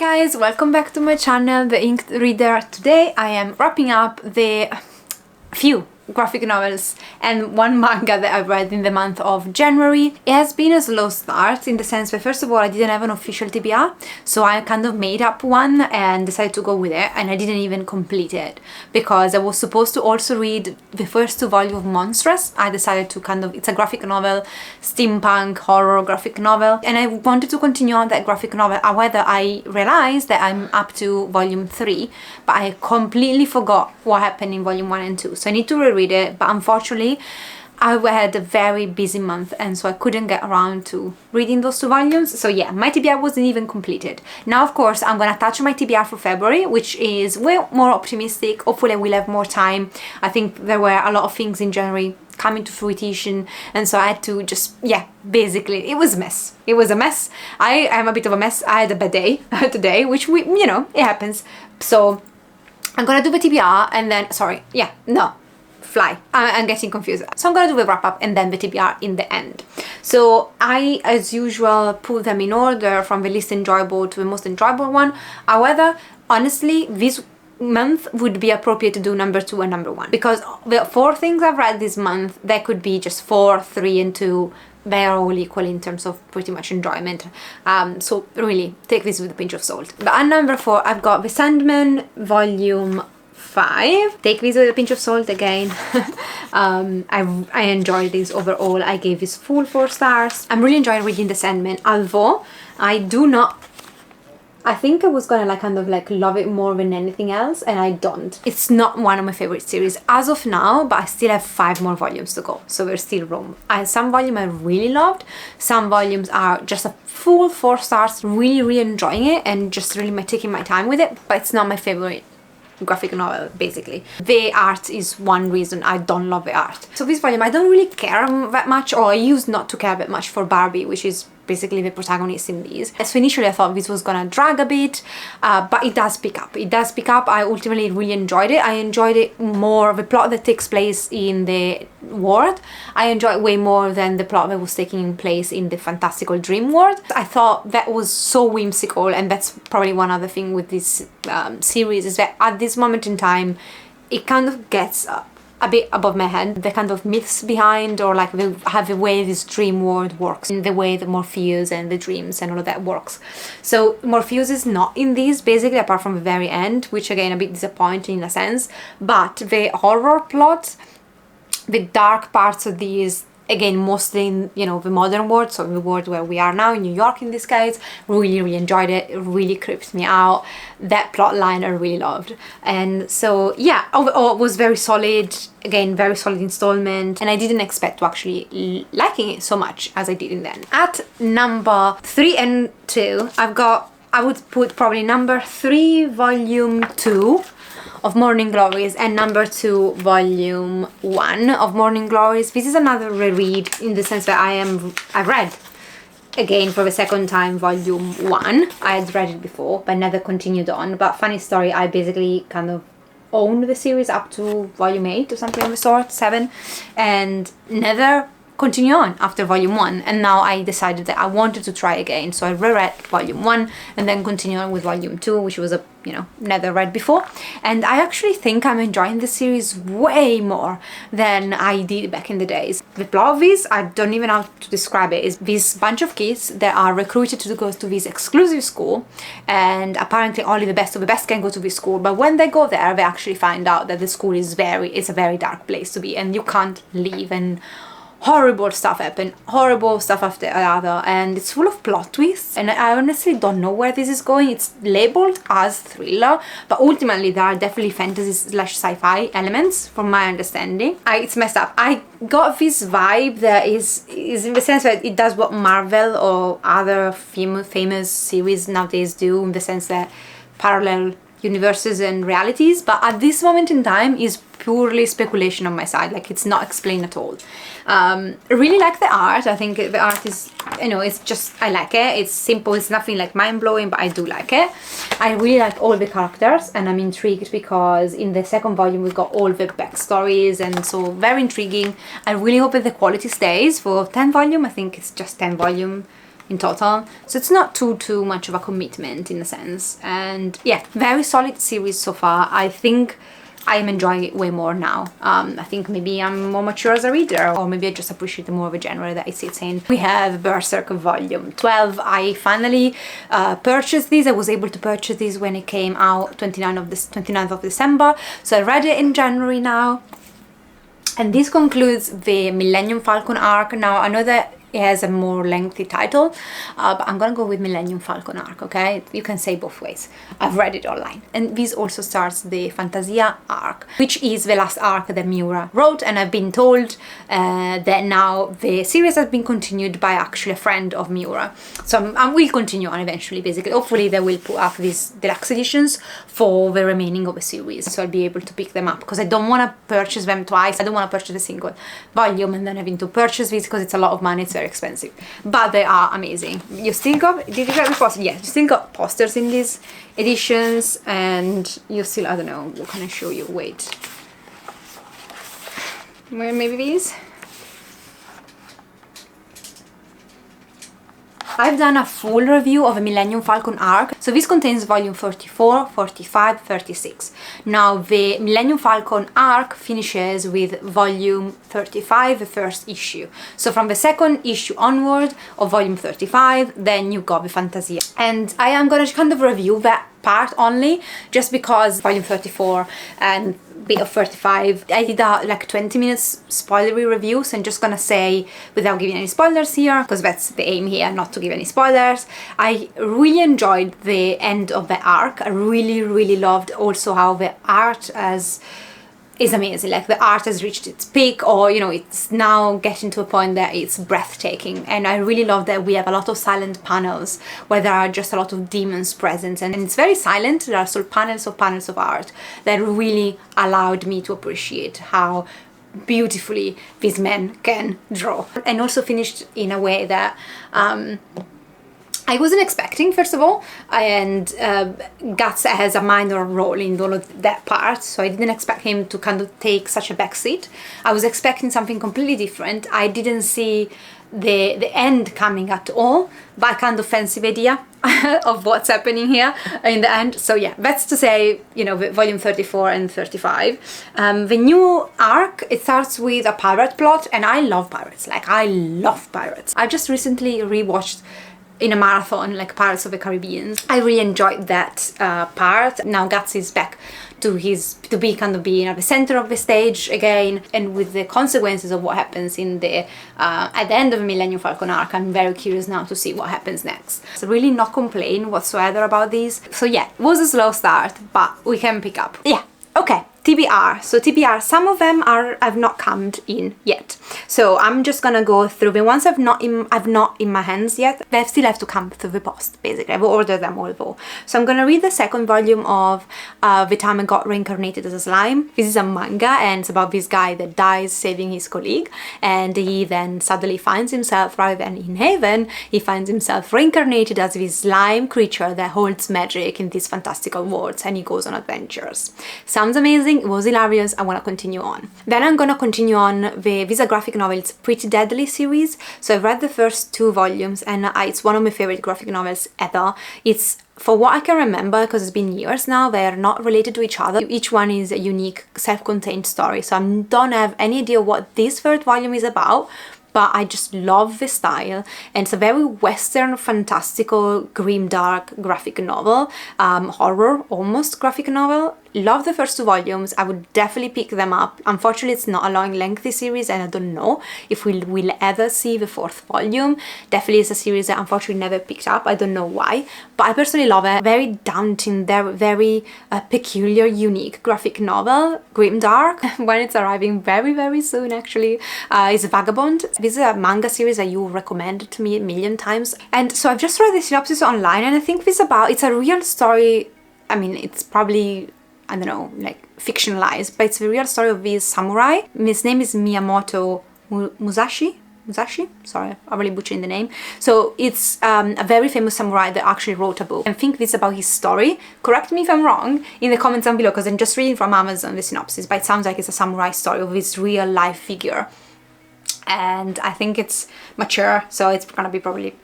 guys, welcome back to my channel, The Inked Reader. Today I am wrapping up the few graphic novels and one manga that I've read in the month of January. It has been a slow start in the sense that first of all I didn't have an official TBR, so I kind of made up one and decided to go with it, and I didn't even complete it because I was supposed to also read the first two volumes of Monstrous. I decided to it's a graphic novel, steampunk horror graphic novel, and I wanted to continue on that graphic novel. However, I realized that I'm up to volume 3, but I completely forgot what happened in volume 1 and 2, so I need to read it, but unfortunately I had a very busy month and so I couldn't get around to reading those two volumes. So yeah, my TBR wasn't even completed. Now of course I'm gonna attach my TBR for February, which is way more optimistic. Hopefully we'll have more time. I think there were a lot of things in January coming to fruition, and so I had to just, yeah, basically it was a mess. It was a mess. I am a bit of a mess. I had a bad day today, which it happens. So I'm gonna do the TBR and then, I'm getting confused. So I'm gonna do the wrap up and then the TBR in the end. So I, as usual, put them in order from the least enjoyable to the most enjoyable one. However, honestly, this month would be appropriate to do number 2 and number 1 because the 4 things I've read this month, there could be just 4, 3 and 2. They are all equal in terms of pretty much enjoyment. So really, take this with a pinch of salt. But at number 4, I've got The Sandman Volume 5. Take this with a pinch of salt again. I enjoyed this overall. I gave this full 4 stars. I'm really enjoying reading The Sandman, although I think I was gonna love it more than anything else, and I don't. It's not one of my favorite series as of now, but I still have 5 more volumes to go, so there's still room. Some volume I really loved, some volumes are just a full 4 stars, really enjoying it and just really taking my time with it, but it's not my favorite graphic novel, basically. The art is one reason I don't love the art. So this volume I don't really care that much, or I used not to care that much for Barbie, which is basically the protagonist in these. So initially I thought this was gonna drag a bit, but it does pick up. It does pick up. I ultimately really enjoyed it. I enjoyed it more, the plot that takes place in the world, I enjoyed way more than the plot that was taking place in the fantastical dream world. I thought that was so whimsical, and that's probably one other thing with this series, is that at this moment in time it kind of gets a bit above my head, the kind of myths behind, or the way this dream world works, in the way the Morpheus and the dreams and all of that works. So Morpheus is not in these, basically, apart from the very end, which again a bit disappointing in a sense, but the horror plot, the dark parts of these, again mostly in the modern world, so the world where we are now, in New York in this case, really enjoyed it. It really creeps me out. That plot line I really loved, and so yeah, overall it was very solid. Again, very solid installment, and I didn't expect to actually liking it so much as I did in the end. At number 3 and 2, I would put probably number 3 volume 2 of Morning Glories and number 2 volume 1 of Morning Glories. This is another reread in the sense that I read again for the second time volume 1. I had read it before but never continued on, but funny story, I basically kind of owned the series up to volume 8 or something of the sort, 7, and never continue on after volume 1, and now I decided that I wanted to try again, so I reread volume 1 and then continue on with volume 2, which was never read before, and I actually think I'm enjoying the series way more than I did back in the days. The plot of this, I don't even know how to describe it, is this bunch of kids that are recruited to go to this exclusive school, and apparently only the best of the best can go to this school, but when they go there they actually find out that the school is a very dark place to be, and you can't leave, and horrible stuff happen, horrible stuff after another, and it's full of plot twists, and I honestly don't know where this is going. It's labeled as thriller, but ultimately there are definitely fantasy / sci-fi elements from my understanding. It's messed up. I got this vibe that is in the sense that it does what Marvel or other famous series nowadays do, in the sense that parallel universes and realities, but at this moment in time is purely speculation on my side. It's not explained at all. I really like the art. I think the art is, it's just, I like it. It's simple, it's nothing mind-blowing, but I do like it. I really like all the characters, and I'm intrigued because in the second volume we've got all the backstories, and so very intriguing. I really hope that the quality stays for 10 volume. I think it's just 10 volume in total, so it's not too much of a commitment in a sense. And yeah, very solid series so far. I think I am enjoying it way more now. I think maybe I'm more mature as a reader, or maybe I just appreciate more of a genre that it sits in. We have Berserk Volume 12. I finally purchased this. I was able to purchase this when it came out 29th of December. So I read it in January now. And this concludes the Millennium Falcon arc. Now, I know that it has a more lengthy title, but I'm gonna go with Millennium Falcon arc, okay? You can say both ways. I've read it online. And this also starts the Fantasia arc, which is the last arc that Miura wrote, and I've been told that now the series has been continued by actually a friend of Miura. So I will continue on eventually, basically. Hopefully they will put up these deluxe editions for the remaining of the series, so I'll be able to pick them up, because I don't want to purchase them twice. I don't want to purchase a single volume and then having to purchase these, because it's a lot of money. It's very expensive, but they are amazing. You still got, did you get the posters? Yeah, you still got posters in these editions, and you still, I don't know, what can I show you? Wait, maybe these? I've done a full review of a Millennium Falcon arc. So this contains volume 34, 45, 36. Now the Millennium Falcon arc finishes with volume 35, the first issue. So from the second issue onward of volume 35, then you got the Fantasia. And I am gonna kind of review that part only, just because volume 34 and bit of 35, I did a like 20 minutes spoilery review, so I'm just gonna say, without giving any spoilers here, because that's the aim here, not to give any spoilers, I really enjoyed the end of the arc. I really loved also how the art is amazing. Like the art has reached its peak, or you know, it's now getting to a point that it's breathtaking. And I really love that we have a lot of silent panels where there are just a lot of demons present, and it's very silent. There are still panels of art that really allowed me to appreciate how beautifully these men can draw, and also finished in a way that I wasn't expecting, first of all, and Guts has a minor role in all of that part, so I didn't expect him to kind of take such a backseat. I was expecting something completely different. I didn't see the end coming at all, but I kind of fancy the idea of what's happening here in the end. So yeah, that's to say, you know, volume 34 and 35. The new arc, it starts with a pirate plot, and I love pirates. Like, I love pirates. I just recently rewatched in a marathon, like Pirates of the Caribbean. I really enjoyed that part. Now Guts is back to be kind of being at the center of the stage again, and with the consequences of what happens in the at the end of the Millennium Falcon arc, I'm very curious now to see what happens next. So really not complain whatsoever about these. So yeah, it was a slow start, but we can pick up. Yeah, okay. TBR. So TBR, some of them I've not come in yet. So I'm just gonna go through the ones I've not in my hands yet. They still have to come through the post, basically. I've ordered them all though. So I'm gonna read the second volume of The Time I Got Reincarnated as a Slime. This is a manga, and it's about this guy that dies saving his colleague, and he then suddenly finds himself, rather than in heaven, he finds himself reincarnated as this slime creature that holds magic in these fantastical worlds, and he goes on adventures. Sounds amazing. It was hilarious. I want to continue on. Then I'm gonna continue on this graphic novel. It's Pretty Deadly series. So I've read the first 2 volumes, and it's one of my favorite graphic novels ever. It's, for what I can remember, because it's been years now, they are not related to each other. Each one is a unique self-contained story. So I don't have any idea what this third volume is about, but I just love the style, and it's a very Western, fantastical, grimdark graphic novel, horror almost graphic novel. Love the first 2 volumes. I would definitely pick them up. Unfortunately, it's not a long, lengthy series, and I don't know if we'll ever see the 4th volume. Definitely is a series that unfortunately never picked up. I don't know why, but I personally love it. Very daunting, very peculiar, unique graphic novel, grimdark. When it's arriving very soon, actually, is Vagabond. This is a manga series that you recommended to me a million times, and so I've just read the synopsis online, and I think it's a real story. I mean, it's probably, I don't know, like fictionalized, but it's a real story of this samurai. His name is Miyamoto Musashi? Sorry, I'm really butchering the name. So it's a very famous samurai that actually wrote a book. I think this is about his story. Correct me if I'm wrong in the comments down below, because I'm just reading from Amazon the synopsis, but it sounds like it's a samurai story of this real life figure. And I think it's mature, so it's gonna be probably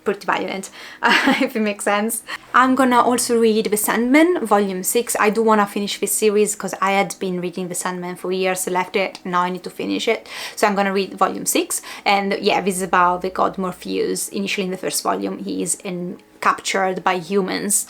pretty violent, if it makes sense. I'm gonna also read The Sandman, volume 6. I do wanna finish this series because I had been reading The Sandman for years, left it, now I need to finish it. So I'm gonna read volume 6. And yeah, this is about the god Morpheus. Initially in the first volume, he is captured by humans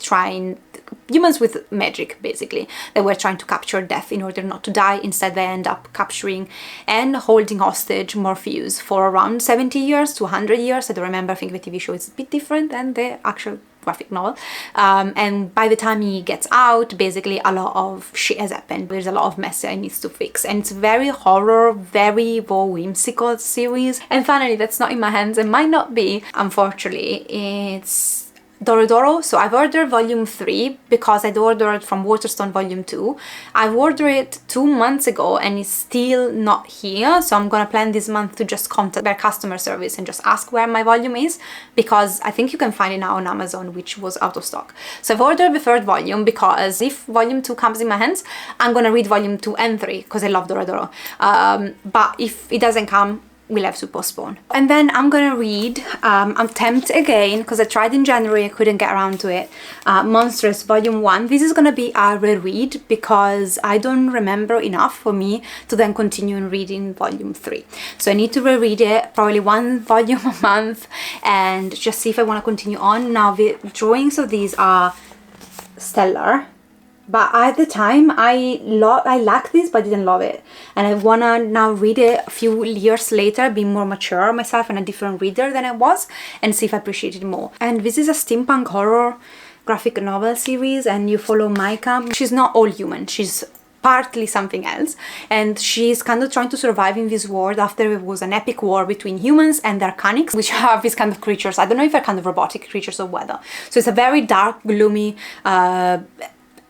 with magic, basically. They were trying to capture death in order not to die. Instead, they end up capturing and holding hostage Morpheus for around 70 years to 100 years. I don't remember. I think the TV show is a bit different than the actual graphic novel. And by the time he gets out, basically a lot of shit has happened. There's a lot of mess that he needs to fix. And it's very horror, very whimsical series. And finally, that's not in my hands. It might not be, unfortunately. It's Doro. So I've ordered volume 3 because I'd ordered from Waterstone volume 2. I've ordered it 2 months ago and it's still not here. So I'm gonna plan this month to just contact their customer service and just ask where my volume is, because I think you can find it now on Amazon, which was out of stock. So I've ordered the 3rd volume because if volume 2 comes in my hands, I'm gonna read volume 2 and 3 because I love Doro. But if it doesn't come, we'll have to postpone. And then I'm gonna read, attempt again, because I tried in January, I couldn't get around to it, Monstrous volume 1. This is gonna be a reread because I don't remember enough for me to then continue in reading volume 3. So I need to reread it, probably 1 volume a month, and just see if I want to continue on. Now the drawings of these are stellar. But at the time, I liked this, but I didn't love it. And I wanna now read it a few years later, be more mature myself and a different reader than I was, and see if I appreciate it more. And this is a steampunk horror graphic novel series, and you follow Micah. She's not all human, she's partly something else, and she's kind of trying to survive in this world after there was an epic war between humans and their Arcanics, which are these kind of creatures. I don't know if they're kind of robotic creatures or whether. So it's a very dark, gloomy,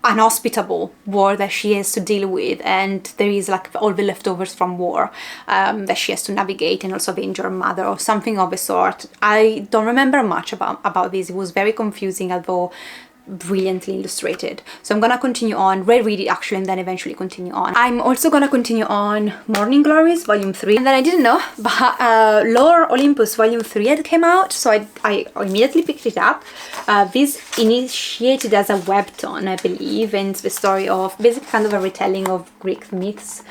unhospitable war that she has to deal with, and there is like all the leftovers from war that she has to navigate, and also avenge her mother or something of the sort. I don't remember much about this. It was very confusing, although brilliantly illustrated. So I'm gonna continue on, reread it actually, and then eventually continue on. I'm also gonna continue on Morning Glories volume 3, and then I didn't know, but Lore Olympus volume 3 had came out, so I immediately picked it up. This initiated as a webtoon, I believe, and it's the story of basically kind of a retelling of Greek myths,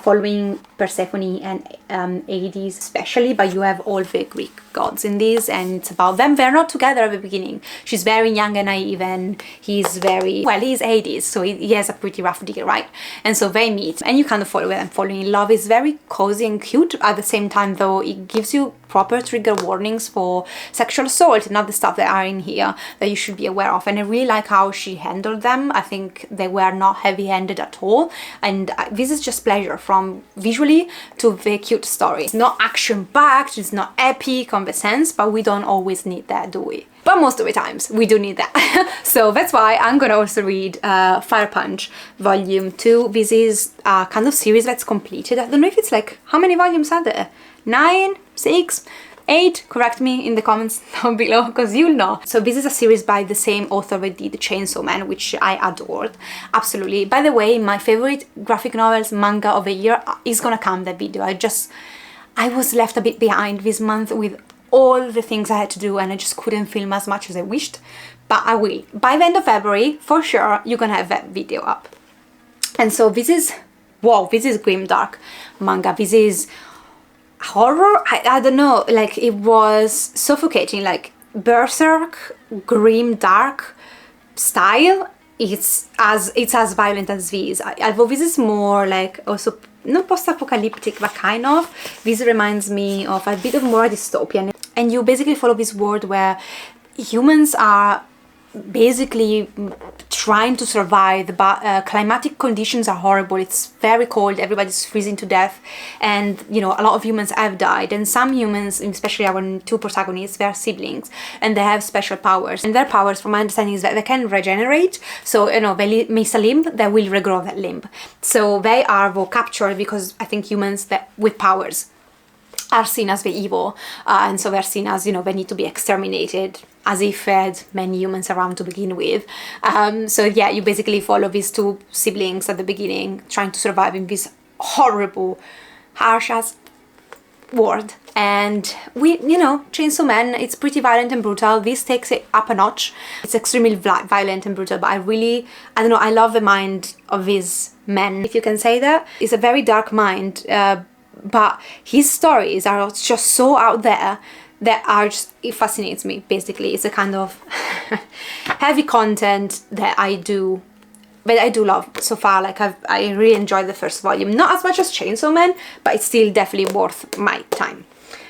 following Persephone and Hades especially, but you have all the Greek gods in this, and it's about them. They're not together at the beginning. She's very young and naive, and he's Hades, so he has a pretty rough deal, right? And so they meet, and you kind of follow them falling in love. It's very cozy and cute at the same time, though it gives you proper trigger warnings for sexual assault and other stuff that are in here that you should be aware of. And I really like how she handled them. I think they were not heavy-handed at all, and this is just pleasure, from visually to the cute story. It's not action-packed, it's not epic on the sense, but we don't always need that, do we? But most of the times we do need that. So that's why I'm gonna also read Fire Punch volume 2. This is a kind of series that's completed. I don't know if it's like, how many volumes are there? 9, 6, 8? Correct me in the comments down below, because you'll know. So this is a series by the same author that did Chainsaw Man, which I adored, absolutely. By the way, my favorite graphic novels manga of the year is gonna come that video. I was left a bit behind this month with all the things I had to do, and I just couldn't film as much as I wished, but I will. By the end of February, for sure, you're gonna have that video up. And so this is, wow, this is grimdark manga. This is horror. I don't know, like, it was suffocating, like berserk, grim dark style. It's as violent as this. Although this is more like also not post-apocalyptic, but kind of. This reminds me of a bit of more dystopian, and you basically follow this world where humans are basically trying to survive, but climatic conditions are horrible. It's very cold, everybody's freezing to death, and you know, a lot of humans have died, and some humans, especially our 2 protagonists, they're siblings, and they have special powers, and their powers, from my understanding, is that they can regenerate. So you know, they miss a limb, they will regrow that limb. So they are captured because I think humans that with powers are seen as the evil, and so they're seen as, you know, they need to be exterminated, as if they had many humans around to begin with. So yeah, you basically follow these 2 siblings at the beginning trying to survive in this horrible, harsh as word. And Chainsaw Man, it's pretty violent and brutal. This takes it up a notch. It's extremely violent and brutal, but I don't know, I love the mind of these men, if you can say that. It's a very dark mind, but his stories are just so out there that it fascinates me, basically. It's a kind of heavy content that I do love so far. Like I really enjoyed the first volume, not as much as Chainsaw Man, but it's still definitely worth my time,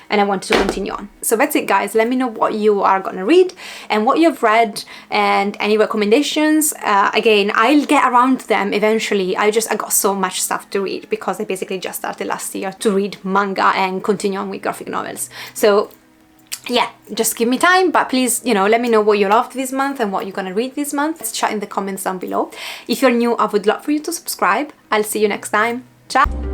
and I wanted to continue on. So that's it, guys. Let me know what you are gonna read and what you've read and any recommendations. Again, I'll get around to them eventually. I got so much stuff to read because I basically just started last year to read manga and continue on with graphic novels. So yeah, just give me time, but please, let me know what you loved this month and what you're gonna read this month. Let's chat in the comments down below. If you're new, I would love for you to subscribe. I'll see you next time. Ciao!